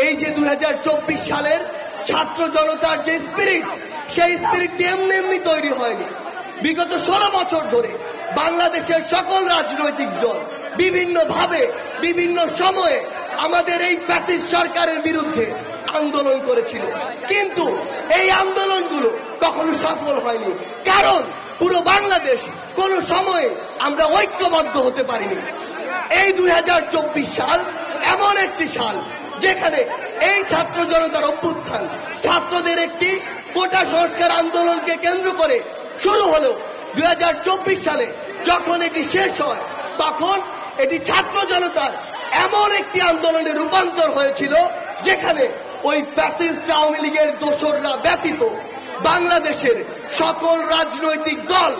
এই যে 2024 সালের ছাত্র জনতার যে স্পিরিট, সেই স্পিরিট এমনি তৈরি হয়নি। বিগত 16 বছর ধরে বাংলাদেশের সকল রাজনৈতিক দল বিভিন্নভাবে বিভিন্ন সময়ে আমাদের এই ফ্যাসিস্ট সরকারের বিরুদ্ধে আন্দোলন করেছিল, কিন্তু এই আন্দোলনগুলো কখনো সফল হয়নি, কারণ পুরো বাংলাদেশ কোন সময়ে আমরা ঐক্যবদ্ধ হতে পারিনি। এই 2024 সাল এমন একটি সাল যেখানে এই ছাত্র জনতার অভ্যুত্থান, ছাত্রদের একটি কোটা সংস্কার আন্দোলনকে কেন্দ্র করে শুরু হলো। 2024 সালে যখন এটি শেষ হয়, তখন এটি ছাত্র জনতার এমন একটি আন্দোলনে রূপান্তর হয়েছিল যেখানে ওই ফ্যাসিস্ট আওয়ামী লীগের দোসররা ব্যতীত বাংলাদেশের সকল রাজনৈতিক দল,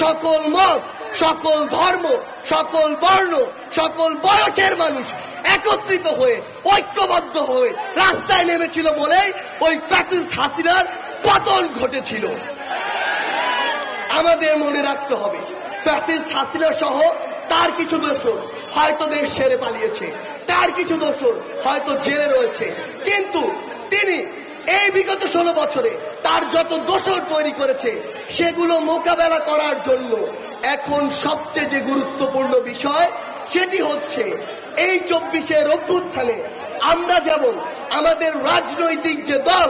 সকল মত, সকল ধর্ম, সকল বর্ণ, সকল বয়সের মানুষ একত্রিত হয়ে ঐক্যবদ্ধ হয়ে রাস্তায় নেমেছিল বলেই ওই ফ্যাসিস্ট হাসিনার পতন ঘটেছিল। আমাদের মনে রাখতে হবে, ফ্যাসিস্ট হাসিনা সহ তার কিছু দোসর হয়তো দেশ ছেড়ে পালিয়েছে, তার কিছু দোসর হয়তো জেলে রয়েছে, কিন্তু তিনি এই বিগত 16 বছরে তার যত দোসর তৈরি করেছে সেগুলো মোকাবেলা করার জন্য এখন সবচেয়ে যে গুরুত্বপূর্ণ বিষয় সেটি হচ্ছে এই 24-এর অভ্যুত্থানে আমরা যেমন আমাদের রাজনৈতিক যে দল,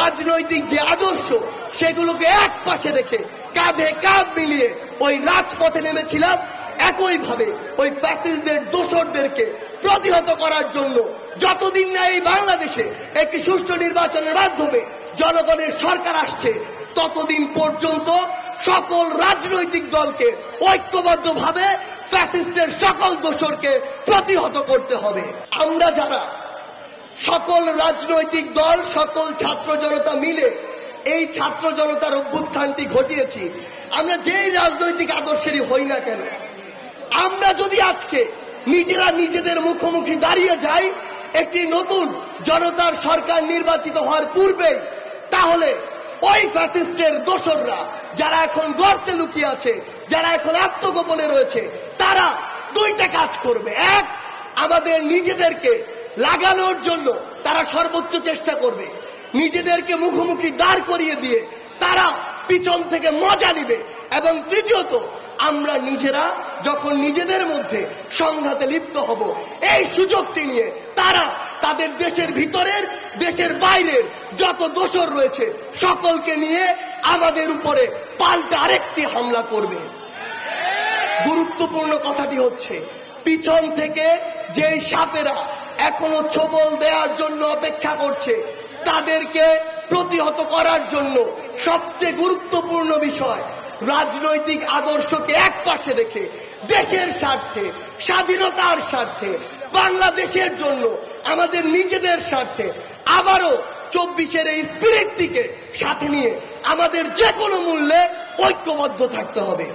রাজনৈতিক যে আদর্শ, সেগুলোকে এক পাশে রেখে কাঁধে কাঁধ মিলিয়ে ওই রাজপথে নেমেছিলাম, একইভাবে ওই ফ্যাসিস্টদের দোসরদেরকে প্রতিহত করার জন্য যতদিন না এই বাংলাদেশে একটি সুষ্ঠু নির্বাচনের মাধ্যমে জনগণের সরকার আসছে, ততদিন পর্যন্ত সকল রাজনৈতিক দলকে ঐক্যবদ্ধভাবে ফ্যাসিস্টের সকল দোসরকে প্রতিহত করতে হবে। আমরা যারা সকল রাজনৈতিক দল, সকল ছাত্র জনতা মিলে এই ছাত্র জনতার অভ্যুত্থানটি ঘটিয়েছি, আমরা যেই রাজনৈতিক আদর্শেরই হই না কেন, আমরা যদি আজকে নিজেরা নিজেদের মুখোমুখি দাঁড়িয়ে যাই একটি নতুন জনতার সরকার নির্বাচিত হওয়ার পূর্বে, তাহলে ওই ফ্যাসিস্টের দোসররা যারা এখন গর্তে লুকিয়ে আছে, যারা এখন আত্মগোপনে রয়েছে, তারা দুইটা কাজ করবে। এক, আমাদের নিজেদেরকে লাগানোর জন্য তারা সর্বোচ্চ চেষ্টা করবে, নিজেদেরকে মুখোমুখি দাঁড় করিয়ে দিয়ে তারা পিছন থেকে মজা নিবে। এবং তৃতীয়ত, আমরা নিজেরা যখন নিজেদের মধ্যে সংঘাতে লিপ্ত হব, এই সুযোগটি নিয়ে তারা তাদের দেশের ভিতরের, দেশের বাইরের যত দোসর রয়েছে সকলকে নিয়ে আমাদের উপরে পাল্টা আরেকটি হামলা করবে। গুরুত্বপূর্ণ কথাটি হচ্ছে, পিছন থেকে যে সাপেরা এখনো ছোবল দেওয়ার জন্য অপেক্ষা করছে, তাদেরকে প্রতিহত করার জন্য সবচেয়ে গুরুত্বপূর্ণ বিষয় রাজনৈতিক আদর্শকে এক পাশে রেখে দেশের স্বার্থে, স্বাধীনতার স্বার্থে, বাংলাদেশের জন্য আমাদের নিজেদের স্বার্থে আবারও 24-এর এই স্পিরিটটিকে সাথে নিয়ে আমাদের যে কোনো মূল্যে ঐক্যবদ্ধ থাকতে হবে।